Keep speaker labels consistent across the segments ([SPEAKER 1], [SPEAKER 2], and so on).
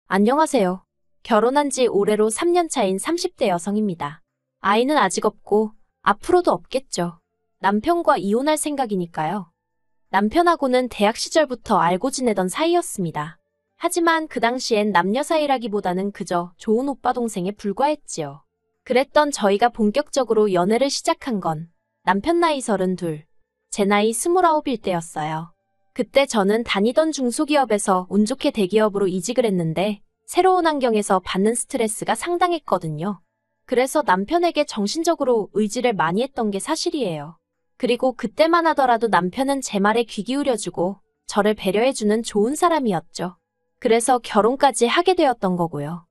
[SPEAKER 1] 안녕하세요. 결혼한 지 올해로 3년 차인 30대 여성입니다. 아이는 아직 없고 앞으로도 없겠죠. 남편과 이혼할 생각이니까요. 남편하고는 대학 시절부터 알고 지내던 사이였습니다. 하지만 그 당시엔 남녀 사이라기보다는 그저 좋은 오빠 동생에 불과했지요. 그랬던 저희가 본격적으로 연애를 시작한 건 남편 나이 32, 제 나이 29일 때였어요. 그때 저는 다니던 중소기업에서 운 좋게 대기업으로 이직을 했는데 새로운 환경에서 받는 스트레스가 상당했거든요. 그래서 남편에게 정신적으로 의지를 많이 했던 게 사실이에요. 그리고 그때만 하더라도 남편은 제 말에 귀 기울여주고 저를 배려해주는 좋은 사람이었죠. 그래서 결혼까지 하게 되었던 거고요.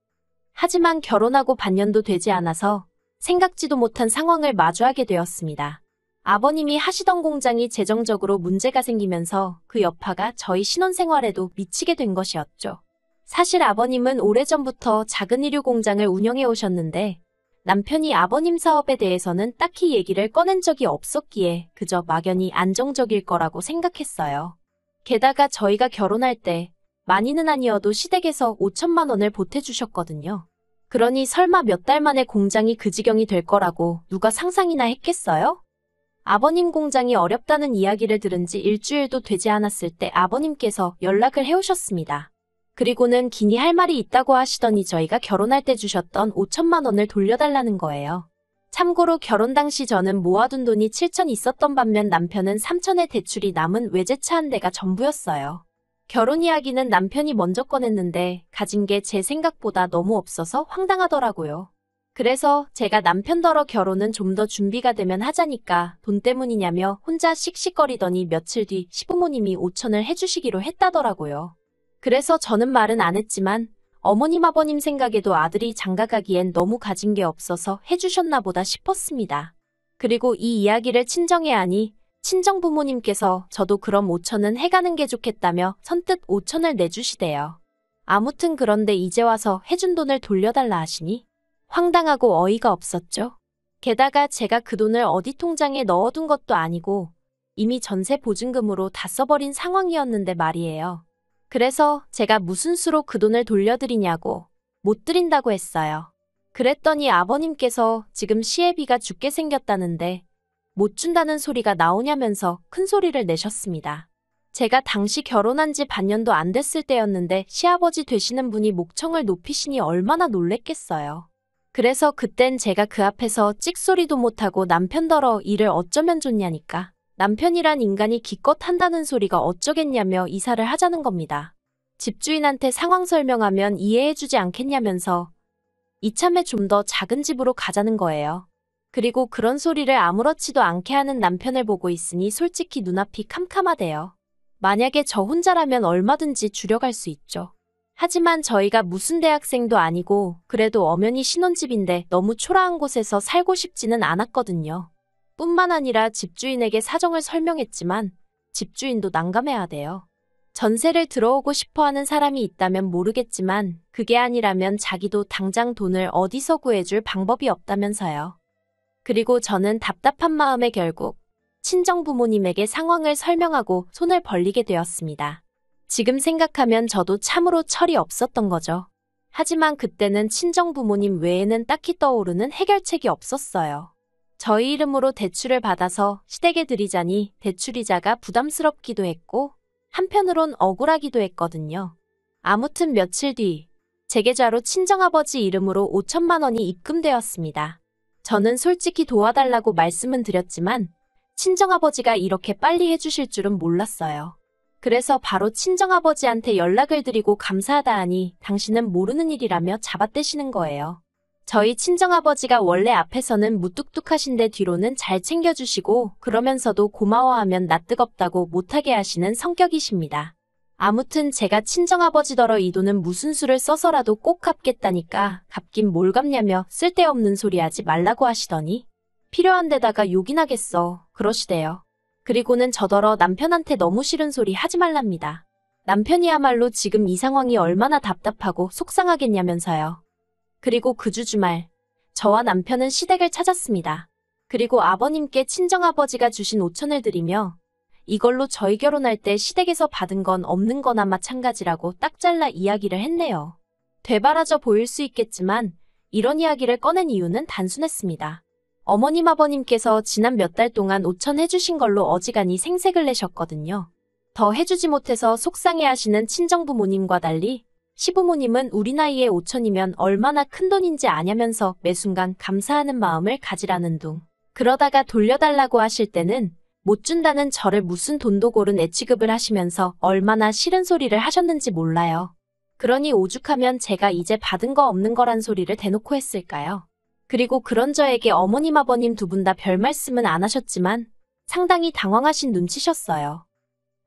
[SPEAKER 1] 하지만 결혼하고 반년도 되지 않아서 생각지도 못한 상황을 마주하게 되었습니다. 아버님이 하시던 공장이 재정적으로 문제가 생기면서 그 여파가 저희 신혼생활에도 미치게 된 것이었죠. 사실 아버님은 오래전부터 작은 의류 공장을 운영해 오셨는데 남편이 아버님 사업에 대해서는 딱히 얘기를 꺼낸 적이 없었기에 그저 막연히 안정적일 거라고 생각했어요. 게다가 저희가 결혼할 때 많이는 아니어도 시댁에서 5천만 원을 보태주셨거든요. 그러니 설마 몇 달 만에 공장이 그 지경이 될 거라고 누가 상상이나 했겠어요? 아버님 공장이 어렵다는 이야기를 들은 지 일주일도 되지 않았을 때 아버님께서 연락을 해오셨습니다. 그리고는 기니 할 말이 있다고 하시더니 저희가 결혼할 때 주셨던 5천만 원을 돌려달라는 거예요. 참고로 결혼 당시 저는 모아둔 돈이 7천 있었던 반면 남편은 3천의 대출이 남은 외제차 한 대가 전부였어요. 결혼 이야기는 남편이 먼저 꺼냈는데 가진 게 제 생각보다 너무 없어서 황당하더라고요. 그래서 제가 남편더러 결혼은 좀 더 준비가 되면 하자니까 돈 때문이냐며 혼자 씩씩거리더니 며칠 뒤 시부모님이 5천을 해주시기로 했다더라고요. 그래서 저는 말은 안 했지만 어머님 아버님 생각에도 아들이 장가가기엔 너무 가진 게 없어서 해주셨나 보다 싶었습니다. 그리고 이 이야기를 친정에 하니 친정 부모님께서 저도 그럼 5천은 해가는 게 좋겠다며 선뜻 5천을 내주시대요. 아무튼 그런데 이제 와서 해준 돈을 돌려달라 하시니 황당하고 어이가 없었죠. 게다가 제가 그 돈을 어디 통장에 넣어둔 것도 아니고 이미 전세 보증금으로 다 써버린 상황이었는데 말이에요. 그래서 제가 무슨 수로 그 돈을 돌려드리냐고 못 드린다고 했어요. 그랬더니 아버님께서 지금 시애비가 죽게 생겼다는데 못 준다는 소리가 나오냐면서 큰 소리를 내셨습니다. 제가 당시 결혼한 지 반년도 안 됐을 때였는데 시아버지 되시는 분이 목청을 높이시니 얼마나 놀랬겠어요. 그래서 그땐 제가 그 앞에서 찍소리도 못하고 남편더러 일을 어쩌면 좋냐니까 남편이란 인간이 기껏 한다는 소리가 어쩌겠냐며 이사를 하자는 겁니다. 집주인한테 상황 설명하면 이해해주지 않겠냐면서 이참에 좀 더 작은 집으로 가자는 거예요. 그리고 그런 소리를 아무렇지도 않게 하는 남편을 보고 있으니 솔직히 눈앞이 캄캄하대요. 만약에 저 혼자라면 얼마든지 줄여갈 수 있죠. 하지만 저희가 무슨 대학생도 아니고 그래도 엄연히 신혼집인데 너무 초라한 곳에서 살고 싶지는 않았거든요. 뿐만 아니라 집주인에게 사정을 설명했지만 집주인도 난감해하대요. 전세를 들어오고 싶어하는 사람이 있다면 모르겠지만 그게 아니라면 자기도 당장 돈을 어디서 구해줄 방법이 없다면서요. 그리고 저는 답답한 마음에 결국 친정 부모님에게 상황을 설명하고 손을 벌리게 되었습니다. 지금 생각하면 저도 참으로 철이 없었던 거죠. 하지만 그때는 친정 부모님 외에는 딱히 떠오르는 해결책이 없었어요. 저희 이름으로 대출을 받아서 시댁에 드리자니 대출이자가 부담스럽기도 했고 한편으론 억울하기도 했거든요. 아무튼 며칠 뒤 제 계좌로 친정아버지 이름으로 5천만 원이 입금되었습니다. 저는 솔직히 도와달라고 말씀은 드렸지만 친정아버지가 이렇게 빨리 해주실 줄은 몰랐어요. 그래서 바로 친정아버지한테 연락을 드리고 감사하다 하니 당신은 모르는 일이라며 잡아떼시는 거예요. 저희 친정아버지가 원래 앞에서는 무뚝뚝하신데 뒤로는 잘 챙겨주시고 그러면서도 고마워하면 낯뜨겁다고 못하게 하시는 성격이십니다. 아무튼 제가 친정아버지더러 이 돈은 무슨 수를 써서라도 꼭 갚겠다니까 갚긴 뭘 갚냐며 쓸데없는 소리 하지 말라고 하시더니 필요한 데다가 욕이나 겠어 그러시대요. 그리고는 저더러 남편한테 너무 싫은 소리 하지 말랍니다. 남편이야말로 지금 이 상황이 얼마나 답답하고 속상하겠냐면서요. 그리고 그 주 주말 저와 남편은 시댁을 찾았습니다. 그리고 아버님께 친정아버지가 주신 5천을 드리며 이걸로 저희 결혼할 때 시댁에서 받은 건 없는 거나 마찬가지라고 딱 잘라 이야기를 했네요. 되바라져 보일 수 있겠지만 이런 이야기를 꺼낸 이유는 단순했습니다. 어머님 아버님께서 지난 몇 달 동안 5천 해주신 걸로 어지간히 생색을 내셨거든요. 더 해주지 못해서 속상해하시는 친정부모님과 달리 시부모님은 우리 나이에 5천이면 얼마나 큰 돈인지 아냐면서 매 순간 감사하는 마음을 가지라는 둥. 그러다가 돌려달라고 하실 때는 못 준다는 저를 무슨 돈도 고른 애취급을 하시면서 얼마나 싫은 소리를 하셨는지 몰라요. 그러니 오죽하면 제가 이제 받은 거 없는 거란 소리를 대놓고 했을까요? 그리고 그런 저에게 어머님 아버님 두 분 다 별 말씀은 안 하셨지만 상당히 당황하신 눈치셨어요.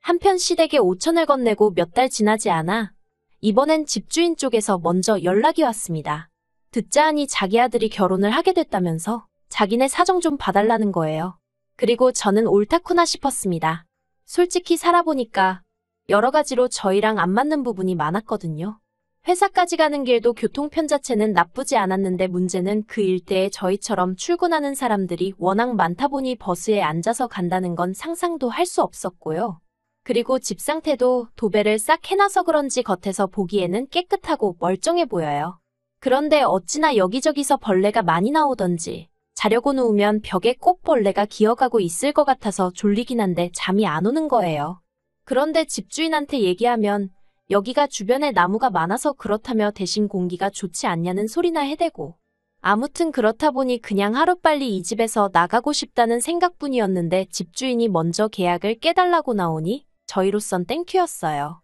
[SPEAKER 1] 한편 시댁에 5천을 건네고 몇 달 지나지 않아 이번엔 집주인 쪽에서 먼저 연락이 왔습니다. 듣자 하니 자기 아들이 결혼을 하게 됐다면서 자기네 사정 좀 봐달라는 거예요. 그리고 저는 옳다구나 싶었습니다. 솔직히 살아보니까 여러 가지로 저희랑 안 맞는 부분이 많았거든요. 회사까지 가는 길도 교통편 자체는 나쁘지 않았는데 문제는 그 일대에 저희처럼 출근하는 사람들이 워낙 많다 보니 버스에 앉아서 간다는 건 상상도 할 수 없었고요. 그리고 집 상태도 도배를 싹 해놔서 그런지 겉에서 보기에는 깨끗하고 멀쩡해 보여요. 그런데 어찌나 여기저기서 벌레가 많이 나오던지 자려고 누우면 벽에 꼭 벌레가 기어가고 있을 것 같아서 졸리긴 한데 잠이 안 오는 거예요. 그런데 집주인한테 얘기하면 여기가 주변에 나무가 많아서 그렇다며 대신 공기가 좋지 않냐는 소리나 해대고 아무튼 그렇다 보니 그냥 하루빨리 이 집에서 나가고 싶다는 생각뿐이었는데 집주인이 먼저 계약을 깨달라고 나오니 저희로선 땡큐였어요.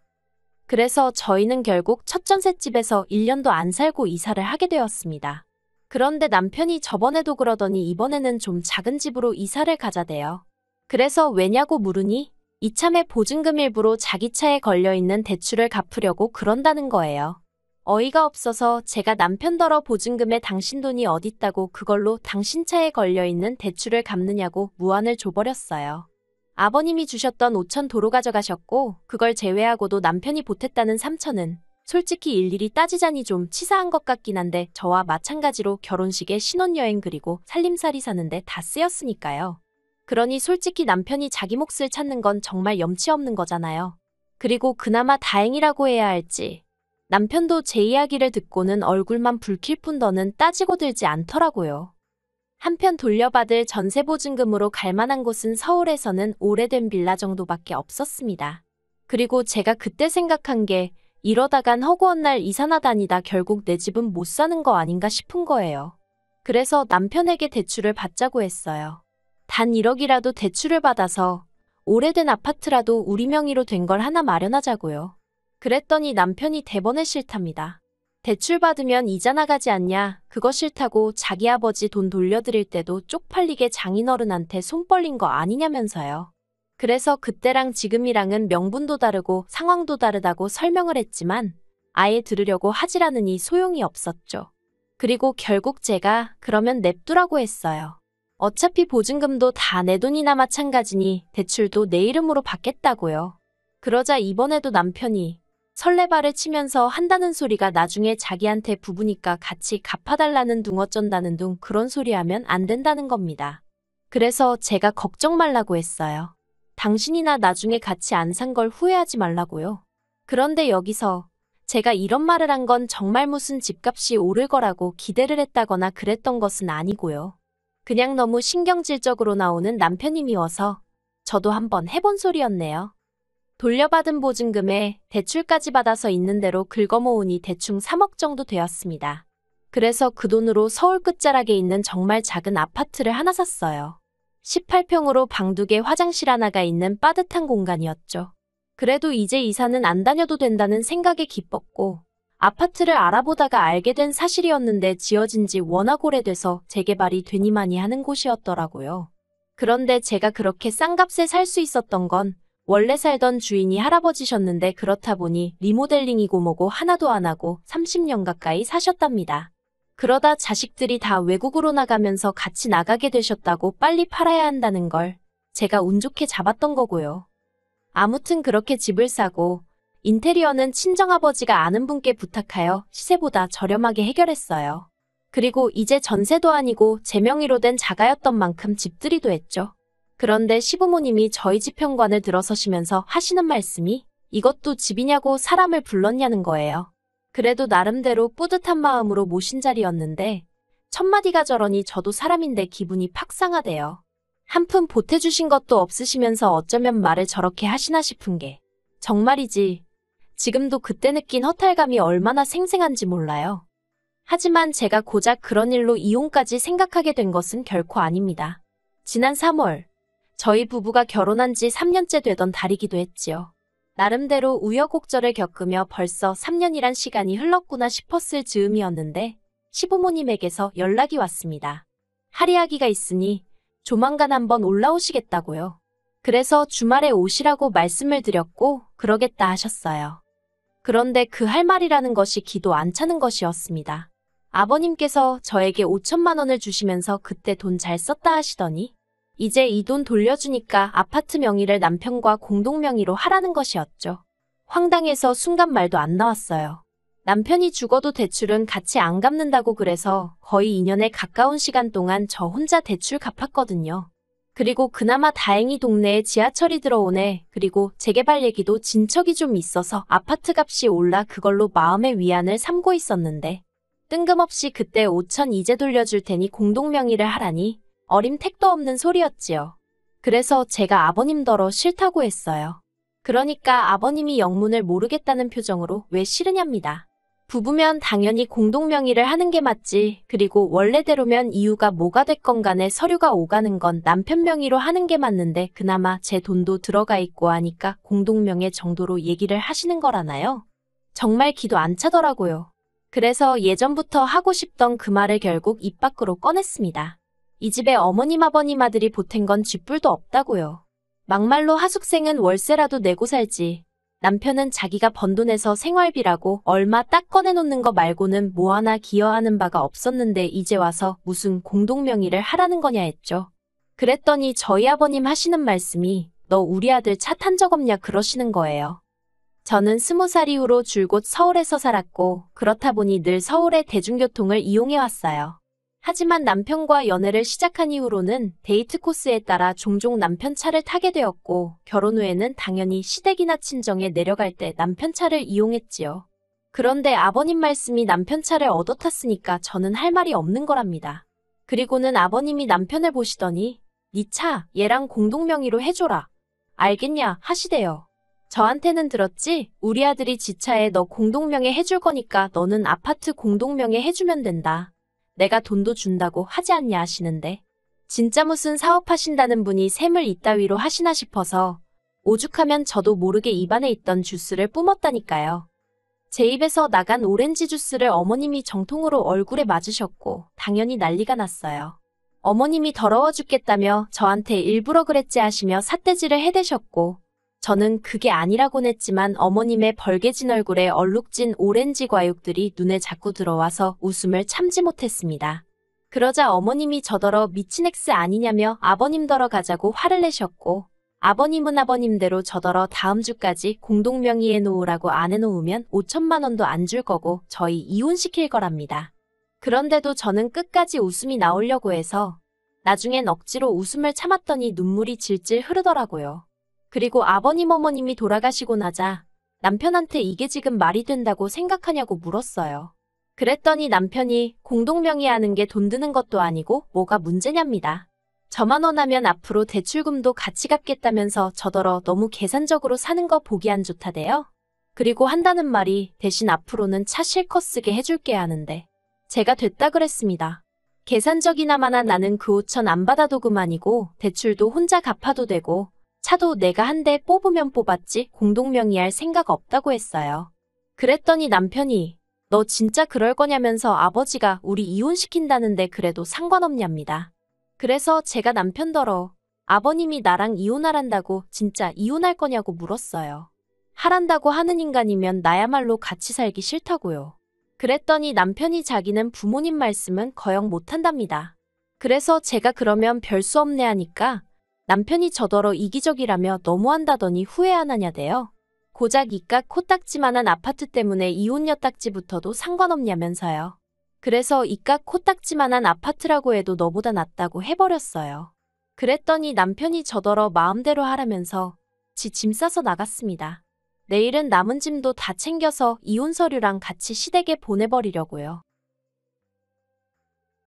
[SPEAKER 1] 그래서 저희는 결국 첫 전셋집에서 1년도 안 살고 이사를 하게 되었습니다. 그런데 남편이 저번에도 그러더니 이번에는 좀 작은 집으로 이사를 가자대요. 그래서 왜냐고 물으니 이참에 보증금 일부로 자기 차에 걸려있는 대출을 갚으려고 그런다는 거예요. 어이가 없어서 제가 남편더러 보증금에 당신 돈이 어딨다고 그걸로 당신 차에 걸려있는 대출을 갚느냐고 무안을 줘버렸어요. 아버님이 주셨던 5천 도로 가져가셨고 그걸 제외하고도 남편이 보탰다는 3천은 솔직히 일일이 따지자니 좀 치사한 것 같긴 한데 저와 마찬가지로 결혼식에 신혼여행 그리고 살림살이 사는데 다 쓰였으니까요. 그러니 솔직히 남편이 자기 몫을 찾는 건 정말 염치 없는 거잖아요. 그리고 그나마 다행이라고 해야 할지 남편도 제 이야기를 듣고는 얼굴만 붉힐 뿐 더는 따지고 들지 않더라고요. 한편 돌려받을 전세보증금으로 갈 만한 곳은 서울에서는 오래된 빌라 정도밖에 없었습니다. 그리고 제가 그때 생각한 게 이러다간 허구한 날 이사나 다니다 결국 내 집은 못 사는 거 아닌가 싶은 거예요. 그래서 남편에게 대출을 받자고 했어요. 단 1억이라도 대출을 받아서 오래된 아파트라도 우리 명의로 된 걸 하나 마련하자고요. 그랬더니 남편이 대번에 싫답니다. 대출 받으면 이자 나가지 않냐, 그거 싫다고 자기 아버지 돈 돌려드릴 때도 쪽팔리게 장인어른한테 손 벌린 거 아니냐면서요. 그래서 그때랑 지금이랑은 명분도 다르고 상황도 다르다고 설명을 했지만 아예 들으려고 하질 않으니 소용이 없었죠. 그리고 결국 제가 그러면 냅두라고 했어요. 어차피 보증금도 다 내 돈이나 마찬가지니 대출도 내 이름으로 받겠다고요. 그러자 이번에도 남편이 설레발을 치면서 한다는 소리가 나중에 자기한테 부부니까 같이 갚아달라는 둥 어쩐다는 둥 그런 소리 하면 안 된다는 겁니다. 그래서 제가 걱정 말라고 했어요. 당신이나 나중에 같이 안 산 걸 후회하지 말라고요. 그런데 여기서 제가 이런 말을 한 건 정말 무슨 집값이 오를 거라고 기대를 했다거나 그랬던 것은 아니고요. 그냥 너무 신경질적으로 나오는 남편이 미워서 저도 한번 해본 소리였네요. 돌려받은 보증금에 대출까지 받아서 있는 대로 긁어모으니 대충 3억 정도 되었습니다. 그래서 그 돈으로 서울 끝자락에 있는 정말 작은 아파트를 하나 샀어요. 18평으로 방 2개 화장실 하나가 있는 빠듯한 공간이었죠. 그래도 이제 이사는 안 다녀도 된다는 생각에 기뻤고 아파트를 알아보다가 알게 된 사실이었는데 지어진 지 워낙 오래돼서 재개발이 되니마니 하는 곳이었더라고요. 그런데 제가 그렇게 싼 값에 살 수 있었던 건 원래 살던 주인이 할아버지셨는데 그렇다 보니 리모델링이고 뭐고 하나도 안 하고 30년 가까이 사셨답니다. 그러다 자식들이 다 외국으로 나가면서 같이 나가게 되셨다고 빨리 팔아야 한다는 걸 제가 운 좋게 잡았던 거고요. 아무튼 그렇게 집을 사고 인테리어는 친정아버지가 아는 분께 부탁하여 시세보다 저렴하게 해결했어요. 그리고 이제 전세도 아니고 제 명의로 된 자가였던 만큼 집들이도 했죠. 그런데 시부모님이 저희 집 현관을 들어서시면서 하시는 말씀이 이것도 집이냐고 사람을 불렀냐는 거예요. 그래도 나름대로 뿌듯한 마음으로 모신 자리였는데 첫마디가 저러니 저도 사람인데 기분이 팍 상하대요. 한 푼 보태주신 것도 없으시면서 어쩌면 말을 저렇게 하시나 싶은 게 정말이지. 지금도 그때 느낀 허탈감이 얼마나 생생한지 몰라요. 하지만 제가 고작 그런 일로 이혼까지 생각하게 된 것은 결코 아닙니다. 지난 3월 저희 부부가 결혼한 지 3년째 되던 달이기도 했지요. 나름대로 우여곡절을 겪으며 벌써 3년이란 시간이 흘렀구나 싶었을 즈음이었는데 시부모님에게서 연락이 왔습니다. 할이야기가 있으니 조만간 한번 올라오시겠다고요. 그래서 주말에 오시라고 말씀을 드렸고 그러겠다 하셨어요. 그런데 그 할 말이라는 것이 기도 안 차는 것이었습니다. 아버님께서 저에게 5천만 원을 주시면서 그때 돈 잘 썼다 하시더니 이제 이 돈 돌려주니까 아파트 명의를 남편과 공동 명의로 하라는 것이었죠. 황당해서 순간 말도 안 나왔어요. 남편이 죽어도 대출은 같이 안 갚는다고 그래서 거의 2년에 가까운 시간 동안 저 혼자 대출 갚았거든요. 그리고 그나마 다행히 동네에 지하철이 들어오네. 그리고 재개발 얘기도 진척이 좀 있어서 아파트 값이 올라 그걸로 마음의 위안을 삼고 있었는데 뜬금없이 그때 5천 이제 돌려줄 테니 공동 명의를 하라니 어림 택도 없는 소리였지요. 그래서 제가 아버님더러 싫다고 했어요. 그러니까 아버님이 영문을 모르겠다는 표정으로 왜 싫으냐입니다. 부부면 당연히 공동 명의를 하는 게 맞지. 그리고 원래대로면 이유가 뭐가 됐건 간에 서류가 오가는 건 남편 명의로 하는 게 맞는데 그나마 제 돈도 들어가 있고 하니까 공동 명의 정도로 얘기를 하시는 거라나요? 정말 기도 안 차더라고요. 그래서 예전부터 하고 싶던 그 말을 결국 입 밖으로 꺼냈습니다. 이 집에 어머님 아버님 아들이 보탠 건 쥐뿔도 없다고요. 막말로 하숙생은 월세라도 내고 살지. 남편은 자기가 번 돈에서 생활비라고 얼마 딱 꺼내놓는 거 말고는 뭐 하나 기여하는 바가 없었는데 이제 와서 무슨 공동명의를 하라는 거냐 했죠. 그랬더니 저희 아버님 하시는 말씀이 너 우리 아들 차 탄 적 없냐 그러시는 거예요. 저는 20살 이후로 줄곧 서울에서 살았고 그렇다 보니 늘 서울의 대중교통을 이용해왔어요. 하지만 남편과 연애를 시작한 이후로는 데이트 코스에 따라 종종 남편 차를 타게 되었고 결혼 후에는 당연히 시댁이나 친정에 내려갈 때 남편 차를 이용했지요. 그런데 아버님 말씀이 남편 차를 얻어 탔으니까 저는 할 말이 없는 거랍니다. 그리고는 아버님이 남편을 보시더니 네 차 얘랑 공동명의로 해줘라. 알겠냐 하시대요. 저한테는 들었지? 우리 아들이 지 차에 너 공동명의 해줄 거니까 너는 아파트 공동명의 해주면 된다. 내가 돈도 준다고 하지 않냐 하시는데 진짜 무슨 사업하신다는 분이 셈을 이따위로 하시나 싶어서 오죽하면 저도 모르게 입안에 있던 주스를 뿜었다니까요. 제 입에서 나간 오렌지 주스를 어머님이 정통으로 얼굴에 맞으셨고 당연히 난리가 났어요. 어머님이 더러워 죽겠다며 저한테 일부러 그랬지 하시며 삿대질을 해대셨고 저는 그게 아니라곤 했지만 어머님의 벌개진 얼굴에 얼룩진 오렌지 과육들이 눈에 자꾸 들어와서 웃음을 참지 못했습니다. 그러자 어머님이 저더러 미친 X 아니냐며 아버님더러 가자고 화를 내셨고 아버님은 아버님대로 저더러 다음 주까지 공동명의에 놓으라고 안 해놓으면 5천만 원도 안 줄 거고 저희 이혼시킬 거랍니다. 그런데도 저는 끝까지 웃음이 나오려고 해서 나중엔 억지로 웃음을 참았더니 눈물이 질질 흐르더라고요. 그리고 아버님 어머님이 돌아가시고 나자 남편한테 이게 지금 말이 된다고 생각하냐고 물었어요. 그랬더니 남편이 공동명의하는 게 돈 드는 것도 아니고 뭐가 문제냐입니다. 저만 원하면 앞으로 대출금도 같이 갚겠다면서 저더러 너무 계산적으로 사는 거 보기 안 좋다대요. 그리고 한다는 말이 대신 앞으로는 차 실컷 쓰게 해줄게 하는데 제가 됐다 그랬습니다. 계산적이나마나 나는 그 5천 안 받아도 그만이고 대출도 혼자 갚아도 되고 차도 내가 한 대 뽑으면 뽑았지 공동명의할 생각 없다고 했어요. 그랬더니 남편이 너 진짜 그럴 거냐면서 아버지가 우리 이혼시킨다는데 그래도 상관없냐입니다. 그래서 제가 남편더러 아버님이 나랑 이혼하란다고 진짜 이혼할 거냐고 물었어요. 하란다고 하는 인간이면 나야말로 같이 살기 싫다고요. 그랬더니 남편이 자기는 부모님 말씀은 거역 못한답니다. 그래서 제가 그러면 별 수 없네 하니까 남편이 저더러 이기적이라며 너무한다더니 후회 안 하냐대요. 고작 이깟 코딱지만한 아파트 때문에 이혼 여딱지부터도 상관없냐면서요. 그래서 이깟 코딱지만한 아파트라고 해도 너보다 낫다고 해버렸어요. 그랬더니 남편이 저더러 마음대로 하라면서 지 짐 싸서 나갔습니다. 내일은 남은 짐도 다 챙겨서 이혼 서류랑 같이 시댁에 보내버리려고요.